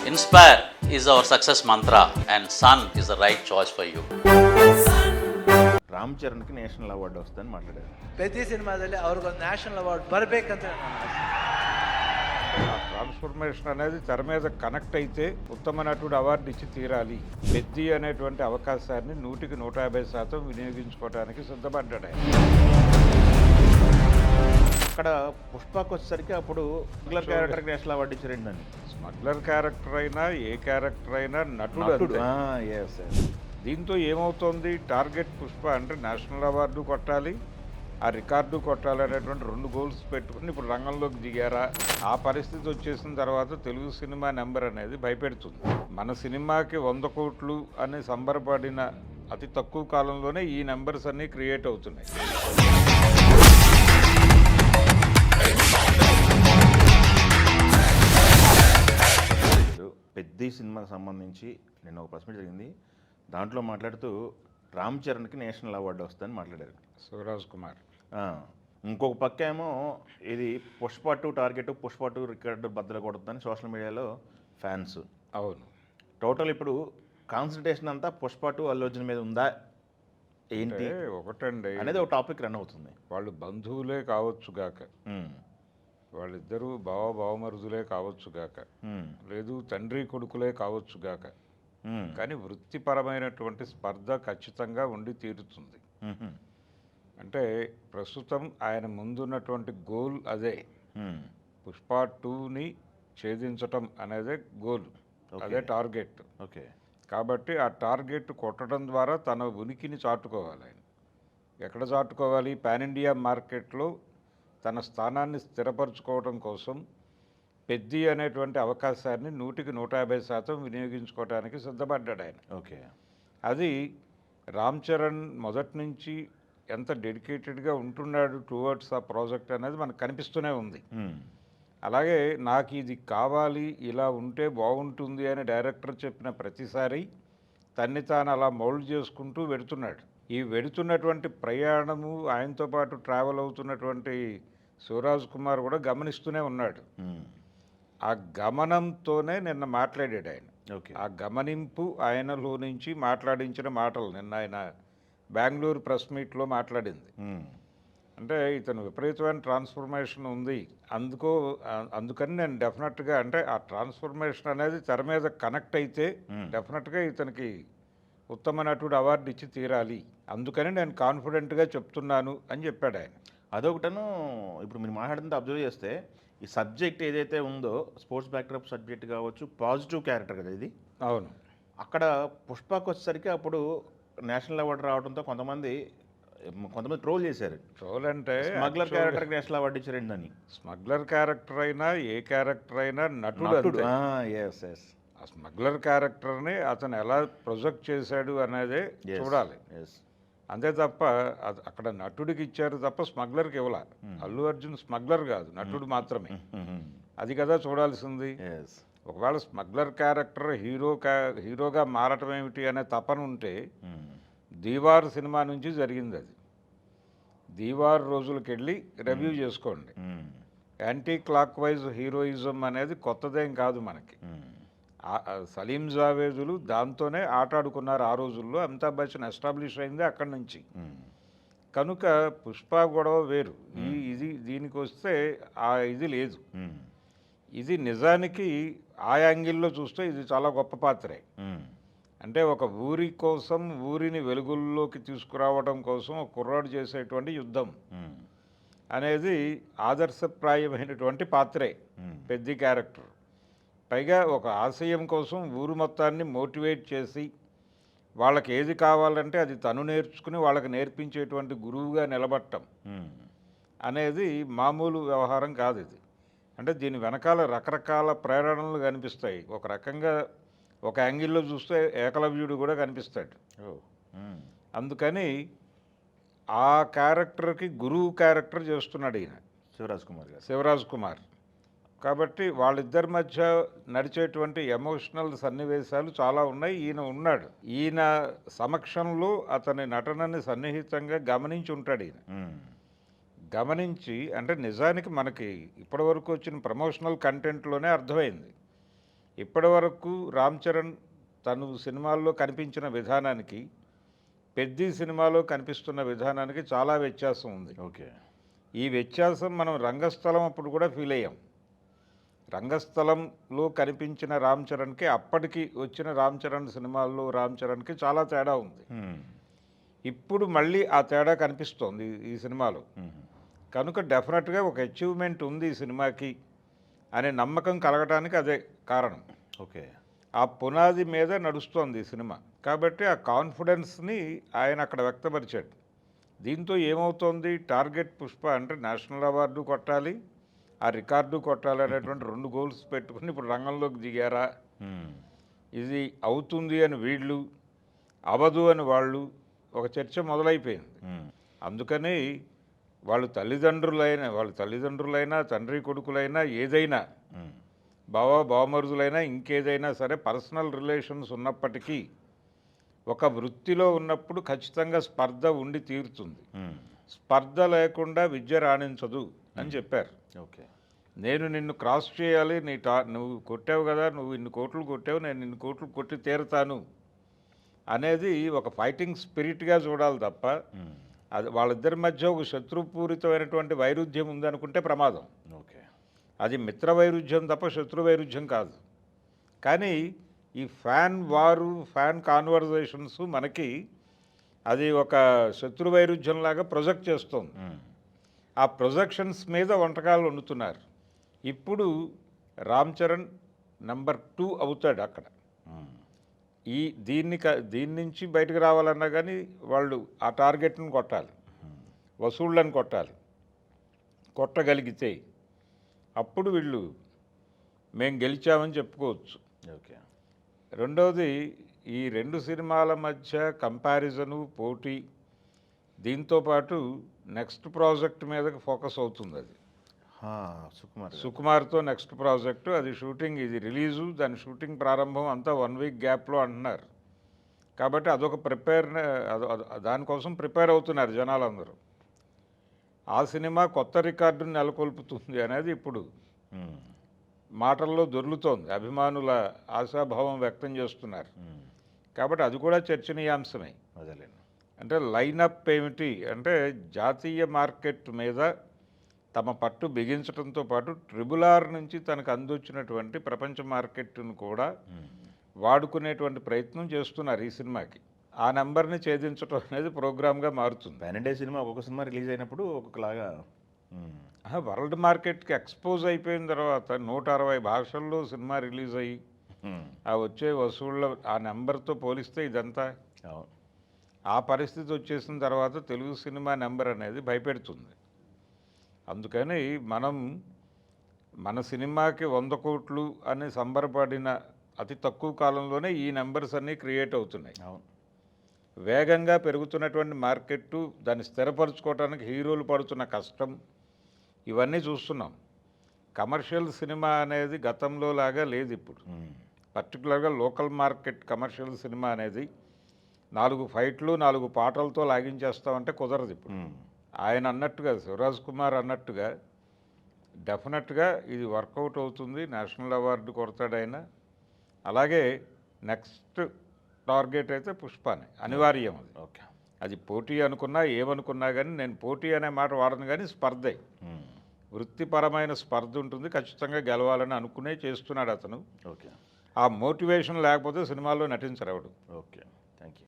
Inspire is our success mantra and Sun is the right choice for you. Ram ಚರಣ್కి national award ವಸ್ತಂದು ಮಾತಾಡಾరు. ಪ್ರತಿ ಸಿನಿಮಾದಲ್ಲಿ ಅವ್ರಿಗೊಂದು ನ್ಯಾಷನಲ್ ಅವಾರ್ಡ್ ಬರಬೇಕಂತ ట్రాన్స్ఫర్మేషన్ అనేది తెర మీద కనెక్ట్ అయితే ఉత్తమ నటుడు అవార్డు ఇచ్చి తీరాలి. పెద్ది అనేటువంటి అవకాశాన్ని 100% వినియోగించుకోవడానికి సిద్ధపడ్డాడు. అక్కడ పుష్పకు వచ్చేసరికి అప్పుడు స్మగ్లర్ క్యారెక్టర్కి నేషనల్ అవార్డు ఇచ్చారండి దాన్ని. స్మగ్లర్ క్యారెక్టర్ అయినా ఏ క్యారెక్టర్ అయినా నటుడు. దీంతో ఏమవుతోంది, టార్గెట్ పుష్ప అంటే నేషనల్ అవార్డు కొట్టాలి, ఆ రికార్డు కొట్టాలి అనేటువంటి 2 గోల్స్ పెట్టుకుని ఇప్పుడు రంగంలోకి దిగారా. ఆ పరిస్థితి వచ్చేసిన తర్వాత తెలుగు సినిమా నెంబర్ అనేది భయపెడుతుంది. మన సినిమాకి 100 కోట్లు అని సంబరపడిన అతి తక్కువ కాలంలోనే ఈ నెంబర్స్ అన్నీ క్రియేట్ అవుతున్నాయి. పెద్ద సినిమాకి సంబంధించి నేను ఒక ప్రశ్న జరిగింది, దాంట్లో మాట్లాడుతూ రామ్ చరణ్కి నేషనల్ అవార్డు వస్తుందని మాట్లాడారు శివరాజ్ కుమార్. ఇంకొక పక్క ఏమో ఇది పుష్ప 2 టార్గెట్, పుష్ప 2 రికార్డు బద్దలు కొడుతుందని సోషల్ మీడియాలో ఫ్యాన్స్. అవును, టోటల్ ఇప్పుడు కాన్సన్ట్రేషన్ అంతా పుష్ప 2 అల్లు అర్జున్ మీద ఉందా ఏంటి ఒకటండి అనేది ఒక టాపిక్ రన్ అవుతుంది. వాళ్ళు బంధువులే కావచ్చు గాక, వాళ్ళిద్దరూ బావమరుదులే కావచ్చు గాక, లేదు తండ్రి కొడుకులే కావచ్చు గాక, కానీ వృత్తిపరమైనటువంటి స్పర్ధ ఖచ్చితంగా ఉండి తీరుతుంది. అంటే ప్రస్తుతం ఆయన ముందున్నటువంటి గోల్ అదే, పుష్ప 2ని ఛేదించటం అనేదే గోల్, అదే టార్గెట్. ఓకే, కాబట్టి ఆ టార్గెట్ కొట్టడం ద్వారా తన ఉనికిని చాటుకోవాలి. ఆయన ఎక్కడ చాటుకోవాలి, పాన్ ఇండియా మార్కెట్లో తన స్థానాన్ని స్థిరపరచుకోవడం కోసం పెద్ది అనేటువంటి అవకాశాన్ని 100% వినియోగించుకోవడానికి సిద్ధపడ్డాడు ఆయన. ఓకే, అది రామ్ చరణ్ మొదటి నుంచి ఎంత డెడికేటెడ్గా ఉంటున్నాడు టువర్డ్స్ ఆ ప్రాజెక్ట్ అనేది మనకు కనిపిస్తూనే ఉంది. అలాగే నాకు ఇది కావాలి, ఇలా ఉంటే బాగుంటుంది అని డైరెక్టర్ చెప్పిన ప్రతిసారి తన్ని తాను అలా మౌల్డ్ చేసుకుంటూ వెడుతున్నాడు. ఈ వెడుతున్నటువంటి ప్రయాణము, ఆయనతో పాటు ట్రావెల్ అవుతున్నటువంటి శివరాజ్ కుమార్ కూడా గమనిస్తూనే ఉన్నాడు. ఆ గమనంతోనే నిన్న మాట్లాడాడు ఆయన. ఆ గమనింపు ఆయనలో నుంచి మాట్లాడించిన మాటలు నిన్న ఆయన బెంగళూరు ప్రెస్ మీట్లో మాట్లాడింది. అంటే ఇతను విపరీతమైన ట్రాన్స్ఫర్మేషన్ ఉంది, అందుకని నేను డెఫినెట్గా అంటే ఆ ట్రాన్స్ఫర్మేషన్ అనేది తెర మీద కనెక్ట్ అయితే డెఫినెట్గా ఇతనికి ఉత్తమ నటుడు అవార్డు ఇచ్చి తీరాలి, అందుకని నేను కాన్ఫిడెంట్గా చెప్తున్నాను అని చెప్పాడు ఆయన. అదొకటను. ఇప్పుడు మీరు మాట్లాడుతుంటే అబ్జర్వ్ చేస్తే ఈ సబ్జెక్ట్ ఏదైతే ఉందో స్పోర్ట్స్ బ్యాక్డ్రాప్ సబ్జెక్ట్ కావచ్చు, పాజిటివ్ క్యారెక్టర్ కదా ఇది. అవును, అక్కడ పుష్పకు వచ్చేసరికి అప్పుడు నేషనల్ అవార్డు రావడంతో కొంతమంది ట్రోల్ చేశారు. ట్రోల్ అంటే స్మగ్లర్ క్యారెక్టర్కి నేషనల్ అవార్డు ఇచ్చారండి అని. స్మగ్లర్ క్యారెక్టర్ అయినా ఏ క్యారెక్టర్ అయినా నటుడు. ఆ స్మగ్లర్ క్యారెక్టర్ని అతను ఎలా ప్రొజెక్ట్ చేశాడు అనేది చూడాలి అంతే తప్ప అక్కడ నటుడికి ఇచ్చారు తప్ప స్మగ్లర్కి ఇవ్వాల. అల్లు అర్జున్ స్మగ్లర్ కాదు, నటుడు మాత్రమే. అది కదా చూడాల్సింది. ఒకవేళ స్మగ్లర్ క్యారెక్టర్ హీరోగా మారటం ఏమిటి అనే తపన ఉంటే దీవార్ సినిమా నుంచి జరిగింది. అది దీవార్ రోజులకి వెళ్ళి రివ్యూ చేసుకోండి. యాంటీ క్లాక్ వైజ్ హీరోయిజం అనేది కొత్తదేం కాదు మనకి. సలీం జావేదులు దాంతోనే ఆటాడుకున్నారు ఆ రోజుల్లో. అమితాబ్ బచ్చన్ ఎస్టాబ్లిష్ అయింది అక్కడి నుంచి. కనుక పుష్ప గొడవ వేరు, దీనికి వస్తే ఆ ఇది లేదు. ఇది నిజానికి ఆ యాంగిల్లో చూస్తే ఇది చాలా గొప్ప పాత్రే. అంటే ఒక ఊరి కోసం, ఊరిని వెలుగుల్లోకి తీసుకురావడం కోసం ఒక కుర్రాడు చేసేటువంటి యుద్ధం అనేది ఆదర్శప్రాయమైనటువంటి పాత్రే పెద్ద క్యారెక్టర్. పైగా ఒక ఆశయం కోసం ఊరు మొత్తాన్ని మోటివేట్ చేసి వాళ్ళకి ఏది కావాలంటే అది తను నేర్చుకుని వాళ్ళకి నేర్పించేటువంటి గురువుగా నిలబడటం అనేది మామూలు వ్యవహారం కాదు ఇది. అంటే దీని వెనకాల రకరకాల ప్రేరణలు కనిపిస్తాయి. ఒక రకంగా ఒక యాంగిల్లో చూస్తే ఏకలవ్యుడు కూడా కనిపిస్తాడు. అందుకని ఆ క్యారెక్టర్కి గురువు క్యారెక్టర్ చేస్తున్నాడు ఈయన శివరాజ్ కుమార్. కాబట్టి వాళ్ళిద్దరి మధ్య నడిచేటువంటి ఎమోషనల్ సన్నివేశాలు చాలా ఉన్నాయి. ఈయన ఉన్నాడు, ఈయన సమక్షంలో అతని నటనని సన్నిహితంగా గమనించి ఉంటాడు. ఈయన గమనించి అంటే నిజానికి మనకి ఇప్పటివరకు వచ్చిన ప్రమోషనల్ కంటెంట్లోనే అర్థమైంది ఇప్పటి వరకు రామ్ చరణ్ తను సినిమాల్లో కనిపించిన విధానానికి పెద్ది సినిమాలో కనిపిస్తున్న విధానానికి చాలా వ్యత్యాసం ఉంది. ఓకే. ఈ వ్యత్యాసం మనం రంగస్థలం అప్పుడు కూడా ఫీల్ అయ్యాం. రంగస్థలంలో కనిపించిన రామ్ చరణ్కి అప్పటికి వచ్చిన రామ్ చరణ్ సినిమాల్లో రామ్ చరణ్కి చాలా తేడా ఉంది. ఇప్పుడు మళ్ళీ ఆ తేడా కనిపిస్తోంది ఈ సినిమాలో. కనుక డెఫినెట్గా ఒక అచీవ్మెంట్ ఉంది ఈ సినిమాకి అనే నమ్మకం కలగటానికి అదే కారణం. ఓకే. ఆ పునాది మీద నడుస్తోంది ఈ సినిమా. కాబట్టి ఆ కాన్ఫిడెన్స్ని ఆయన అక్కడ వ్యక్తపరిచాడు. దీంతో ఏమవుతోంది, టార్గెట్ పుష్ప అంటే నేషనల్ అవార్డు కొట్టాలి, ఆ రికార్డు కొట్టాలి అనేటువంటి 2 గోల్స్ పెట్టుకుని ఇప్పుడు రంగంలోకి దిగారా. ఇది అవుతుంది అని వీళ్ళు, అవదు అని వాళ్ళు, ఒక చర్చ మొదలైపోయింది. అందుకని వాళ్ళ తల్లిదండ్రులైనా తండ్రి కొడుకులైనా ఏదైనా బావమరుదులైనా ఇంకేదైనా సరే పర్సనల్ రిలేషన్స్ ఉన్నప్పటికీ ఒక వృత్తిలో ఉన్నప్పుడు ఖచ్చితంగా స్పర్ధ ఉండి తీరుతుంది. స్పర్ధ లేకుండా విద్య రాణించదు అని చెప్పారు. ఓకే. నేను నిన్ను క్రాస్ చేయాలి, నువ్వు కొట్టావు కదా, నువ్వు ఇన్ని కోట్లు కొట్టావు, నేను ఇన్ని కోట్లు కొట్టి తీరుతాను అనేది ఒక ఫైటింగ్ స్పిరిట్గా చూడాలి తప్ప అది వాళ్ళిద్దరి మధ్య ఒక శత్రుపూరితమైనటువంటి వైరుధ్యం ఉందనుకుంటే ప్రమాదం. ఓకే. అది మిత్ర వైరుధ్యం తప్ప శత్రు వైరుధ్యం కాదు. కానీ ఈ ఫ్యాన్ కాన్వర్జేషన్స్ మనకి అది ఒక శత్రు వైరుధ్యంలాగా ప్రొజెక్ట్ చేస్తుంది. ఆ ప్రొజెక్షన్స్ మీద వంటకాలు వండుతున్నారు. ఇప్పుడు రామ్ చరణ్ నెంబర్ 2 అవుతాడు అక్కడ. దీని నుంచి బయటకు రావాలన్నా కానీ వాళ్ళు ఆ టార్గెట్ను కొట్టాలి, వసూళ్ళని కొట్టగలిగితే అప్పుడు వీళ్ళు మేము గెలిచామని చెప్పుకోవచ్చు. ఓకే. రెండవది ఈ 2 సినిమాల మధ్య కంపారిజను, పోటీ, దీంతోపాటు నెక్స్ట్ ప్రాజెక్ట్ మీదకి ఫోకస్ అవుతుంది. అది సుకుమార్తో నెక్స్ట్ ప్రాజెక్టు, అది షూటింగ్, ఇది రిలీజు, దాని షూటింగ్ ప్రారంభం అంతా 1 వీక్ గ్యాప్లో అంటున్నారు. కాబట్టి అదొక దానికోసం ప్రిపేర్ అవుతున్నారు జనాలందరూ. ఆ సినిమా కొత్త రికార్డుని నెలకొల్పుతుంది అనేది ఇప్పుడు మాటల్లో దొర్లుతోంది. అభిమానుల ఆశాభావం వ్యక్తం చేస్తున్నారు. కాబట్టి అది కూడా చర్చనీయాంశమే. అదేలేండి. అంటే లైనప్ ఏమిటి అంటే జాతీయ మార్కెట్ మీద తమ పట్టు బిగించడంతో పాటు RRR నుంచి తనకు అందొచ్చినటువంటి ప్రపంచ మార్కెట్ను కూడా వాడుకునేటువంటి ప్రయత్నం చేస్తున్నారు ఈ సినిమాకి. ఆ నెంబర్ని ఛేదించడం అనేది ప్రోగ్రామ్గా మారుతుంది. పాన్ ఇండియా సినిమా ఒక్కొక్క సినిమా రిలీజ్ అయినప్పుడు ఒక్కొక్కలాగా వరల్డ్ మార్కెట్కి ఎక్స్పోజ్ అయిపోయిన తర్వాత 160 భాషల్లో సినిమా రిలీజ్ అయ్యి ఆ వచ్చే వసూళ్ళ ఆ నెంబర్తో పోలిస్తే ఇదంతా ఆ పరిస్థితి వచ్చేసిన తర్వాత తెలుగు సినిమా నెంబర్ అనేది భయపెడుతుంది. అందుకని మన సినిమాకి 100 కోట్లు అని సంబరపడిన అతి తక్కువ కాలంలోనే ఈ నెంబర్స్ అన్నీ క్రియేట్ అవుతున్నాయి. వేగంగా పెరుగుతున్నటువంటి మార్కెట్టు, దాన్ని స్థిరపరచుకోవడానికి హీరోలు పడుతున్న కష్టం, ఇవన్నీ చూస్తున్నాం. కమర్షియల్ సినిమా అనేది గతంలో లాగా లేదు ఇప్పుడు. పర్టికులర్గా లోకల్ మార్కెట్ కమర్షియల్ సినిమా అనేది 4 ఫైట్లు 4 పాటలతో లాగించేస్తామంటే కుదరదు ఇప్పుడు. ఆయన అన్నట్టుగా, శివరాజ్ కుమార్ అన్నట్టుగా డెఫినెట్గా ఇది వర్కౌట్ అవుతుంది. నేషనల్ అవార్డు కొడతాడు ఆయన. అలాగే నెక్స్ట్ టార్గెట్ అయితే పుష్పానే, అనివార్యం అది. ఓకే. అది పోటీ అనుకున్నా ఏమనుకున్నా కానీ, నేను పోటీ అనే మాట వాడను కానీ స్పర్ధే, వృత్తిపరమైన స్పర్ధ ఉంటుంది. ఖచ్చితంగా గెలవాలని అనుకునే చేస్తున్నాడు అతను. ఓకే. ఆ మోటివేషన్ లేకపోతే సినిమాల్లో నటించరు ఎవడు. ఓకే. Thank you.